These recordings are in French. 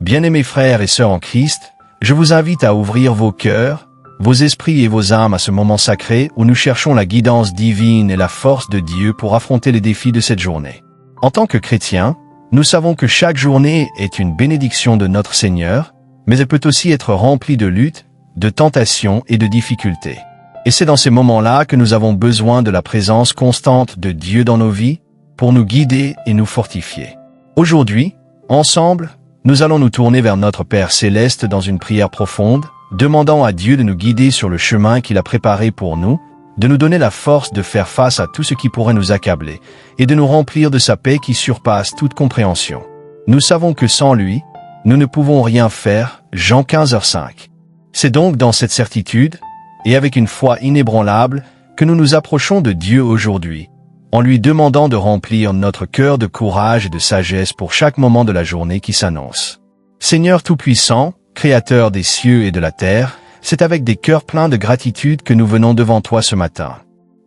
Bien-aimés frères et sœurs en Christ, je vous invite à ouvrir vos cœurs, vos esprits et vos âmes à ce moment sacré où nous cherchons la guidance divine et la force de Dieu pour affronter les défis de cette journée. En tant que chrétiens, nous savons que chaque journée est une bénédiction de notre Seigneur, mais elle peut aussi être remplie de luttes, de tentations et de difficultés. Et c'est dans ces moments-là que nous avons besoin de la présence constante de Dieu dans nos vies pour nous guider et nous fortifier. Aujourd'hui, ensemble, nous allons nous tourner vers notre Père Céleste dans une prière profonde, demandant à Dieu de nous guider sur le chemin qu'il a préparé pour nous, de nous donner la force de faire face à tout ce qui pourrait nous accabler, et de nous remplir de sa paix qui surpasse toute compréhension. Nous savons que sans lui, nous ne pouvons rien faire, Jean 15h5. C'est donc dans cette certitude, et avec une foi inébranlable, que nous nous approchons de Dieu aujourd'hui, en lui demandant de remplir notre cœur de courage et de sagesse pour chaque moment de la journée qui s'annonce. Seigneur Tout-Puissant, Créateur des cieux et de la terre, c'est avec des cœurs pleins de gratitude que nous venons devant toi ce matin.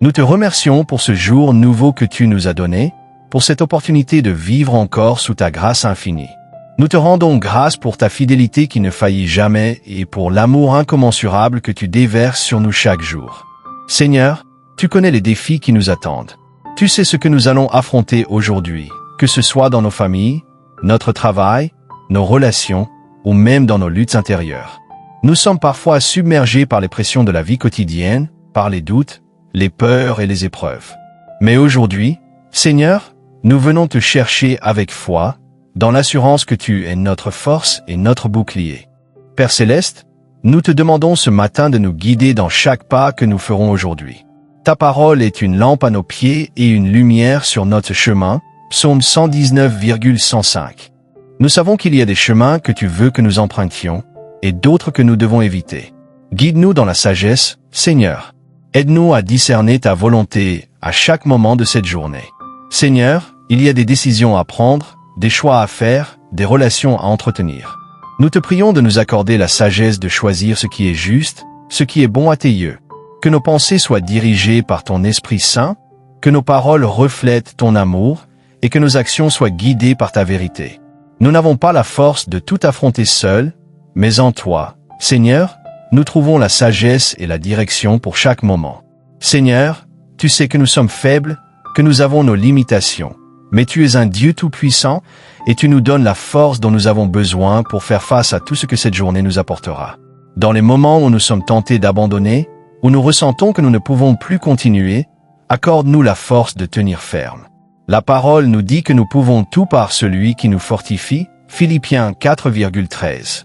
Nous te remercions pour ce jour nouveau que tu nous as donné, pour cette opportunité de vivre encore sous ta grâce infinie. Nous te rendons grâce pour ta fidélité qui ne faillit jamais et pour l'amour incommensurable que tu déverses sur nous chaque jour. Seigneur, tu connais les défis qui nous attendent. Tu sais ce que nous allons affronter aujourd'hui, que ce soit dans nos familles, notre travail, nos relations, ou même dans nos luttes intérieures. Nous sommes parfois submergés par les pressions de la vie quotidienne, par les doutes, les peurs et les épreuves. Mais aujourd'hui, Seigneur, nous venons te chercher avec foi, dans l'assurance que tu es notre force et notre bouclier. Père Céleste, nous te demandons ce matin de nous guider dans chaque pas que nous ferons aujourd'hui. Ta parole est une lampe à nos pieds et une lumière sur notre chemin, Psaume 119,105. Nous savons qu'il y a des chemins que tu veux que nous empruntions, et d'autres que nous devons éviter. Guide-nous dans la sagesse, Seigneur. Aide-nous à discerner ta volonté à chaque moment de cette journée. Seigneur, il y a des décisions à prendre, des choix à faire, des relations à entretenir. Nous te prions de nous accorder la sagesse de choisir ce qui est juste, ce qui est bon à tes yeux. Que nos pensées soient dirigées par ton Esprit Saint, que nos paroles reflètent ton amour, et que nos actions soient guidées par ta vérité. Nous n'avons pas la force de tout affronter seuls, mais en toi, Seigneur, nous trouvons la sagesse et la direction pour chaque moment. Seigneur, tu sais que nous sommes faibles, que nous avons nos limitations, mais tu es un Dieu tout-puissant et tu nous donnes la force dont nous avons besoin pour faire face à tout ce que cette journée nous apportera. Dans les moments où nous sommes tentés d'abandonner, où nous ressentons que nous ne pouvons plus continuer, accorde-nous la force de tenir ferme. La parole nous dit que nous pouvons tout par celui qui nous fortifie, Philippiens 4,13.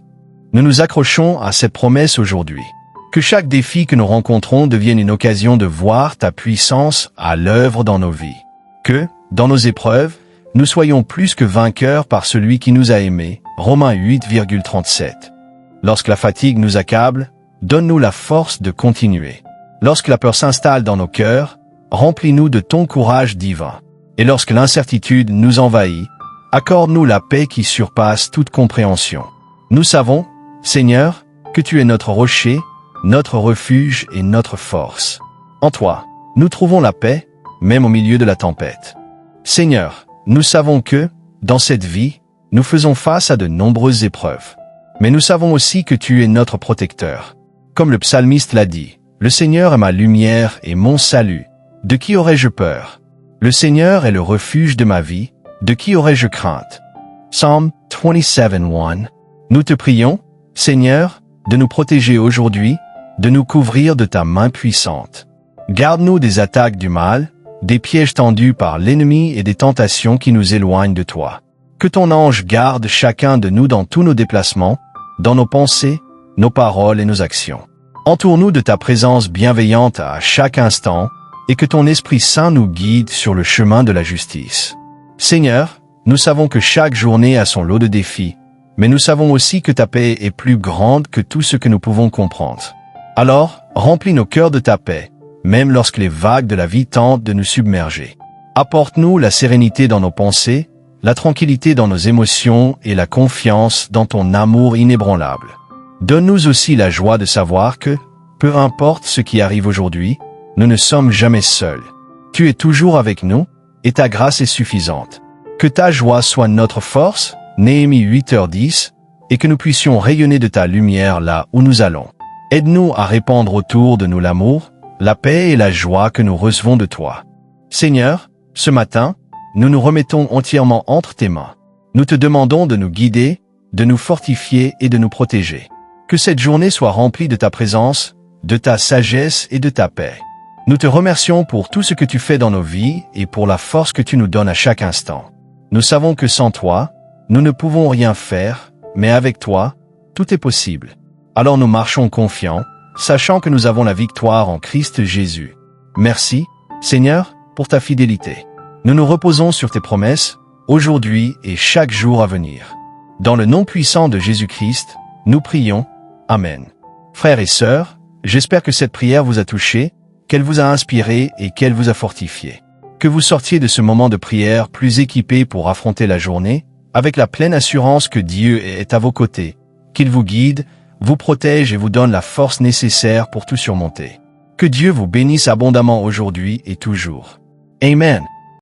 Nous nous accrochons à cette promesse aujourd'hui. Que chaque défi que nous rencontrons devienne une occasion de voir ta puissance à l'œuvre dans nos vies. Que, dans nos épreuves, nous soyons plus que vainqueurs par celui qui nous a aimés, Romains 8,37. Lorsque la fatigue nous accable, donne-nous la force de continuer. Lorsque la peur s'installe dans nos cœurs, remplis-nous de ton courage divin. Et lorsque l'incertitude nous envahit, accorde-nous la paix qui surpasse toute compréhension. Nous savons, Seigneur, que tu es notre rocher, notre refuge et notre force. En toi, nous trouvons la paix, même au milieu de la tempête. Seigneur, nous savons que, dans cette vie, nous faisons face à de nombreuses épreuves. Mais nous savons aussi que tu es notre protecteur. Comme le psalmiste l'a dit, « Le Seigneur est ma lumière et mon salut. De qui aurais-je peur? Le Seigneur est le refuge de ma vie. De qui aurais-je crainte? » Psalm 27:1. Nous te prions, Seigneur, de nous protéger aujourd'hui, de nous couvrir de ta main puissante. Garde-nous des attaques du mal, des pièges tendus par l'ennemi et des tentations qui nous éloignent de toi. Que ton ange garde chacun de nous dans tous nos déplacements, dans nos pensées, nos paroles et nos actions. Entoure-nous de ta présence bienveillante à chaque instant et que ton Esprit Saint nous guide sur le chemin de la justice. Seigneur, nous savons que chaque journée a son lot de défis, mais nous savons aussi que ta paix est plus grande que tout ce que nous pouvons comprendre. Alors, remplis nos cœurs de ta paix, même lorsque les vagues de la vie tentent de nous submerger. Apporte-nous la sérénité dans nos pensées, la tranquillité dans nos émotions et la confiance dans ton amour inébranlable. Donne-nous aussi la joie de savoir que, peu importe ce qui arrive aujourd'hui, nous ne sommes jamais seuls. Tu es toujours avec nous, et ta grâce est suffisante. Que ta joie soit notre force, Néhémie 8h10, et que nous puissions rayonner de ta lumière là où nous allons. Aide-nous à répandre autour de nous l'amour, la paix et la joie que nous recevons de toi. Seigneur, ce matin, nous nous remettons entièrement entre tes mains. Nous te demandons de nous guider, de nous fortifier et de nous protéger. Que cette journée soit remplie de ta présence, de ta sagesse et de ta paix. Nous te remercions pour tout ce que tu fais dans nos vies et pour la force que tu nous donnes à chaque instant. Nous savons que sans toi, nous ne pouvons rien faire, mais avec toi, tout est possible. Alors nous marchons confiants, sachant que nous avons la victoire en Christ Jésus. Merci, Seigneur, pour ta fidélité. Nous nous reposons sur tes promesses, aujourd'hui et chaque jour à venir. Dans le nom puissant de Jésus-Christ, nous prions. Amen. Frères et sœurs, j'espère que cette prière vous a touché, qu'elle vous a inspiré et qu'elle vous a fortifié. Que vous sortiez de ce moment de prière plus équipé pour affronter la journée, avec la pleine assurance que Dieu est à vos côtés, qu'il vous guide, vous protège et vous donne la force nécessaire pour tout surmonter. Que Dieu vous bénisse abondamment aujourd'hui et toujours. Amen.